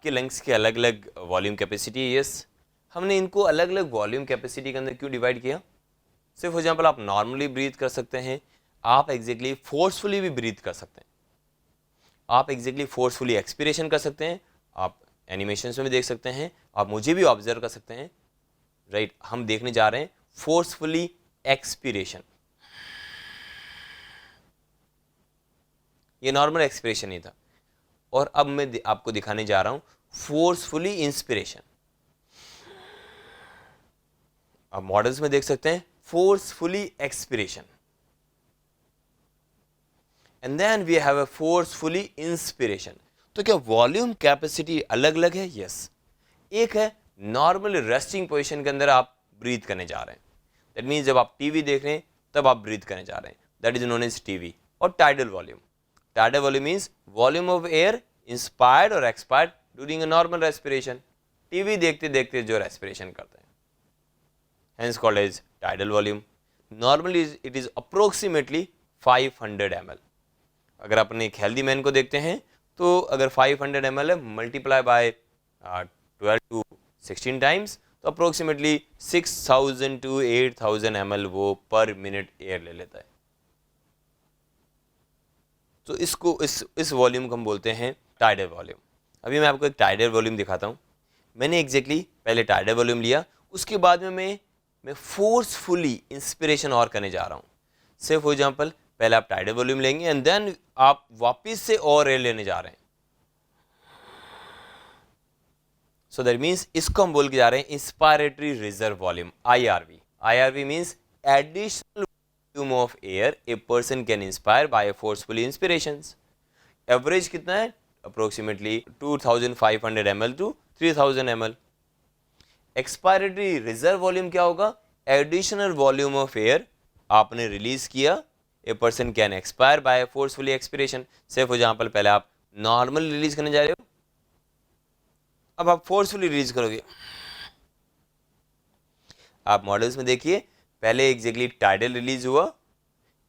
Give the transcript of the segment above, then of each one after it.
के लंग्स की अलग अलग वॉल्यूम कैपेसिटी है। यस, हमने इनको अलग अलग वॉल्यूम कैपेसिटी के अंदर क्यों डिवाइड किया? से फॉर एग्जाम्पल आप नॉर्मली ब्रीथ कर सकते हैं, आप एग्जैक्टली फोर्सफुली भी ब्रीथ कर सकते हैं, आप एग्जैक्टली फोर्सफुली एक्सपीरेशन कर सकते हैं, आप एनिमेशंस में भी देख सकते हैं, आप मुझे भी ऑब्जर्व कर सकते हैं। राइट, हम देखने जा रहे हैं फोर्सफुली एक्सपीरेशन। ये नॉर्मल एक्सपीरेशन ही था, और अब मैं आपको दिखाने जा रहा हूं फोर्सफुली इंस्पिरेशन। आप मॉडल्स में देख सकते हैं forcefully expiration, and then we have a forcefully inspiration. तो क्या वॉल्यूम कैपेसिटी अलग अलग है? यस। एक है नॉर्मल रेस्टिंग पोजीशन के अंदर आप ब्रीथ करने जा रहे हैं, दैट मीन्स जब आप टीवी देख रहे हैं तब आप ब्रीथ करने जा रहे हैं, that is known as TV. और tidal volume, tidal volume means volume of air inspired और expired during a normal respiration, TV देखते देखते जो रेस्पिरेशन करते हैं, hence called as tidal volume. Normally it is approximately 500 ml. अगर अपने एक हेल्दी मैन को देखते हैं तो अगर 500 ml है मल्टीप्लाई बाय 12 to 16 टाइम्स, तो अप्रोक्सीमेटली 6000 to 8000 ml वो पर मिनट एयर ले लेता है। तो इसको इस वॉल्यूम को हम बोलते हैं टाइडल वॉल्यूम। अभी मैं आपको एक टाइडल वॉल्यूम दिखाता हूँ। मैंने एग्जैक्टली पहले टाइडल वॉल्यूम लिया, उसके बाद में मैं फोर्सफुली इंस्पिरेशन और करने जा रहा हूँ। से फॉर एग्जाम्पल पहले आप टाइडल वॉल्यूम लेंगे एंड देन आप वापिस से और एयर लेने जा रहे हैं। सो दैट मीन्स इसको हम बोल के जा रहे हैं inspiratory reserve volume, IRV। IRV means additional volume of air a person can inspire by forcefully inspirations. Average कितना है? Approximately 2500 ml to 3000 ml। Expiratory reserve volume क्या होगा? एडिशनल वॉल्यूम ऑफ एयर आपने रिलीज किया, a person can expire by forcefully expiration. Say for example पहले आप normal release करने जा रहे हो, अब आप फोर्सफुली रिलीज करोगे। आप मॉडल्स में देखिए, पहले एग्जैक्टली टाइडल रिलीज हुआ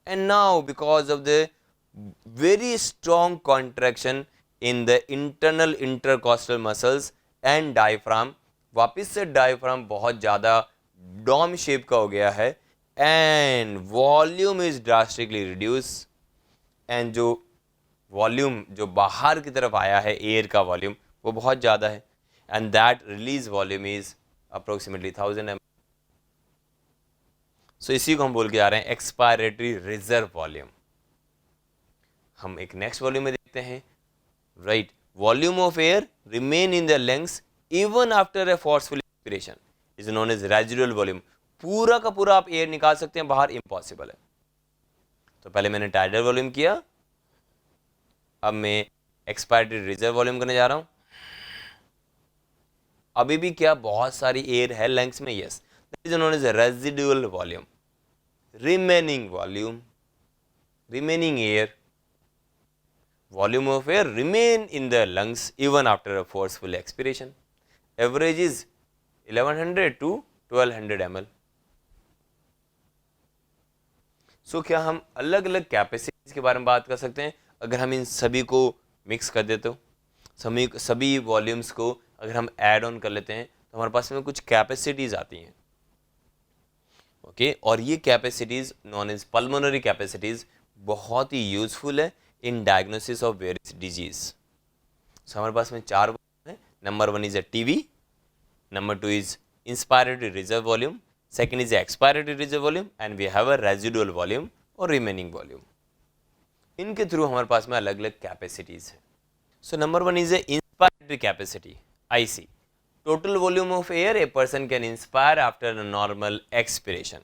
and now because of the very strong contraction in the internal intercostal muscles and diaphragm, वापिस से डायफ्राम बहुत ज़्यादा डॉम शेप का हो गया है and volume is drastically reduce. And जो वॉल्यूम जो बाहर की तरफ आया है एयर का वॉल्यूम वो बहुत ज़्यादा है, and that release volume is approximately 1000 ml। सो इसी को हम बोल के आ रहे हैं एक्सपायरेटरी रिजर्व वॉल्यूम। हम एक नेक्स्ट वॉल्यूम में देखते हैं। Right, volume of air remain in the lungs even after a forceful expiration is known as residual volume. पूरा का पूरा आप एयर निकाल सकते हैं बाहर, इम्पॉसिबल है। तो पहले मैंने टाइडल वॉल्यूम किया, अब मैं एक्सपायरेटरी रिजर्व वॉल्यूम करने जा रहा हूं। अभी भी क्या बहुत सारी एयर है लंग्स में? Yes, that is known as residual volume, remaining volume, remaining air, volume of air remain in the lungs even after a forceful expiration. Average is 1100 to 1200 ml. So क्या हम अलग अलग कैपेसिटीज के बारे में बात कर सकते हैं? अगर हम इन सभी को मिक्स कर देते हो, सभी वॉल्यूम्स को अगर हम ऐड ऑन कर लेते हैं तो हमारे पास में कुछ कैपेसिटीज आती हैं। ओके, और ये capacities known as pulmonary capacities बहुत ही यूजफुल है in diagnosis of various disease. So हमारे पास में 4 वॉल्यूम है। Number 1 is a TV, number 2 is inspiratory reserve volume, second is expiratory reserve volume, and we have a residual volume और remaining volume. इनके through हमारे पास में अलग अलग कैपेसिटीज है। So number 1 is a inspiratory capacity, IC, total volume of air a person can inspire after a normal expiration.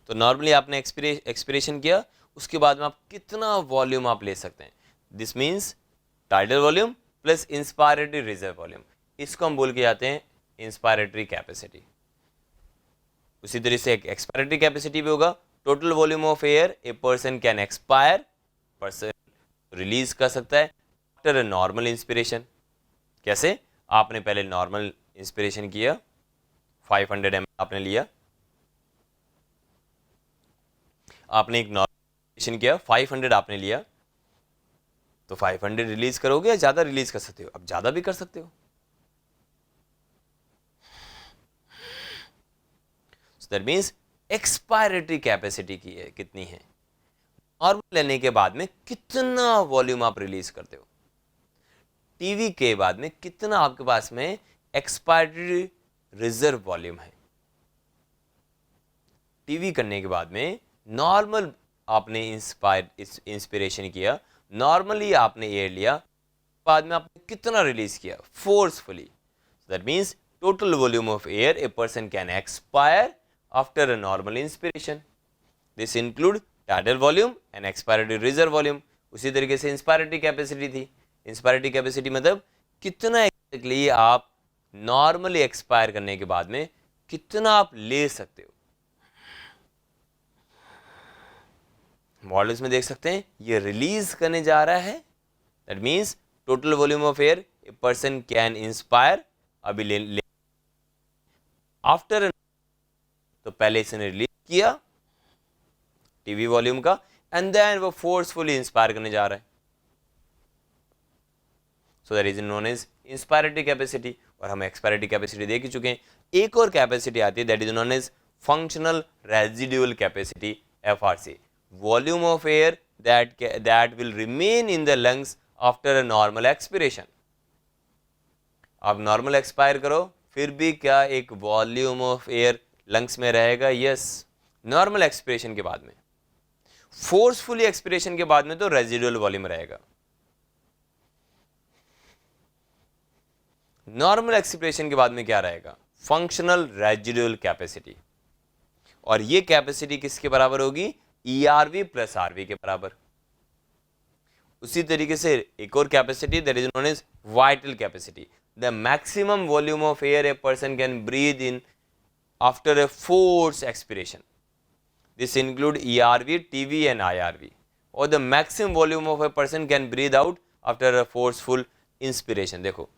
तो normally आपने एक्सपिरेशन किया, उसके बाद में आप कितना वॉल्यूम आप ले सकते हैं? This means tidal volume plus inspiratory reserve volume, इसको हम बोल के जाते हैं इंस्पायरेटरी कैपेसिटी। उसी तरह से एक एक्सपायरेटरी कैपेसिटी भी होगा, total volume of air a person can expire, person release कर सकता है आफ्टर अ नॉर्मल इंस्पिरेशन। कैसे? आपने पहले नॉर्मल इंस्पिरेशन किया, 500 ml आपने लिया, आपने एक नॉर्मल किया, 500 आपने लिया, तो 500 रिलीज करोगे या ज़्यादा रिलीज कर सकते हो? अब ज़्यादा भी कर सकते हो। दैट मीन्स एक्सपायरेटरी कैपेसिटी की है कितनी है, नॉर्मल लेने के बाद में कितना वॉल्यूम आप रिलीज करते हो, टीवी के बाद में कितना आपके पास में एक्सपायरेटरी रिजर्व वॉल्यूम है। टीवी करने के बाद में नॉर्मल आपने इंस्पिरेशन किया, नॉर्मली आपने एयर लिया, बाद में आपने कितना रिलीज किया forcefully, that means total volume of air a person can expire after a normal inspiration. This include tidal volume and expiratory reserve volume. उसी तरीके से इंस्पायरेटरी कैपेसिटी थी, इंस्पायरेटरी कैपेसिटी मतलब कितना एक्जैक्टली आप नॉर्मली एक्सपायर करने के बाद में कितना आप ले सकते हो। मॉडल्स में देख सकते हैं ये रिलीज करने जा रहा है, that means total volume of air a person can inspire, अभी ले आफ्टर, तो पहले इसने रिलीज किया टीवी वॉल्यूम का एंड देन वो फोर्सफुली इंस्पायर करने जा रहा है, so that is known as inspiratory capacity. और हम एक्सपायरेटरी कैपेसिटी देख ही चुके हैं। एक और कैपेसिटी आती है that is known as functional residual capacity, FRC, volume of air that will remain in the lungs after a normal expiration। आप नॉर्मल एक्सपायर करो फिर भी क्या एक वॉल्यूम ऑफ एयर लंग्स में रहेगा, यस, नॉर्मल एक्सपिरेशन के बाद में। फोर्सफुली एक्सपिरेशन के बाद में तो रेजिडुअल वॉल्यूम रहेगा। नॉर्मल एक्सपिरेशन के बाद में क्या रहेगा, फंक्शनल रेजिडुअल कैपेसिटी। और ये कैपेसिटी किसके बराबर होगी, ERV प्लस RV के बराबर। उसी तरीके से एक और capacity that is known as vital capacity, the maximum volume of air a person can breathe in after a force expiration. This include ERV, TV and IRV। और the maximum volume of a person can breathe out after a forceful inspiration. देखो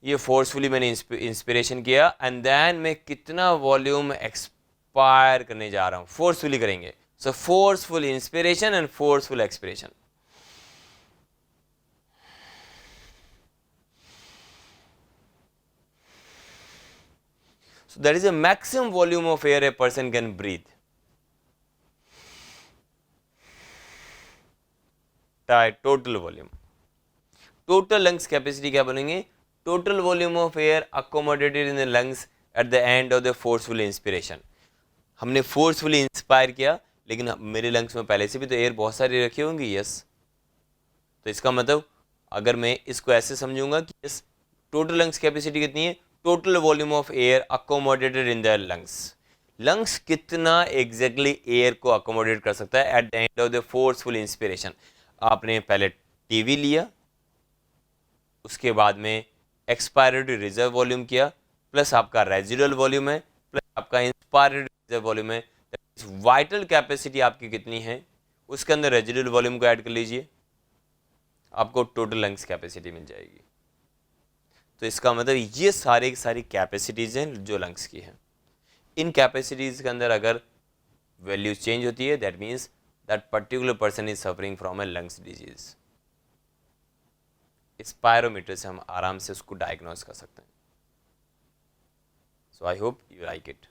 ये forcefully मैंने inspiration किया and then मैं कितना volume expire करने जा रहा हूं, फोर्सफुली करेंगे, so forceful inspiration and forceful expiration. So that is a maximum volume of air a person can breathe. Total volume, total lungs capacity क्या बोलेंगे, total volume of air accommodated in the lungs at the end of the forceful inspiration। हमने forcefully inspire किया लेकिन मेरे lungs में पहले से भी तो एयर बहुत सारी रखी होंगी, यस। तो इसका मतलब अगर मैं इसको ऐसे समझूंगा कि यस टोटल लंग्स कैपेसिटी कितनी है, total volume of air accommodated in the lungs. Lungs कितना एग्जैक्टली एयर को अकोमोडेट कर सकता है at the end of the forceful inspiration. आपने पहले टीवी लिया, उसके बाद में एक्सपायरेटरी रिजर्व वॉल्यूम किया, प्लस आपका रेजिडुअल वॉल्यूम है, प्लस आपका इंस्पायरेटरी रिजर्व वॉल्यूम है। वाइटल कैपेसिटी आपकी कितनी है, उसके अंदर रेजिडुअल वॉल्यूम को ऐड कर लीजिए, आपको टोटल लंग्स कैपेसिटी मिल जाएगी। तो इसका मतलब ये सारी की सारी कैपेसिटीज हैं जो लंग्स की हैं। इन कैपेसिटीज के अंदर अगर वैल्यू चेंज होती है that means that particular person is suffering from a lungs disease. इस पायरोमीटर से हम आराम से उसको डायग्नोज कर सकते हैं। So I hope you like it.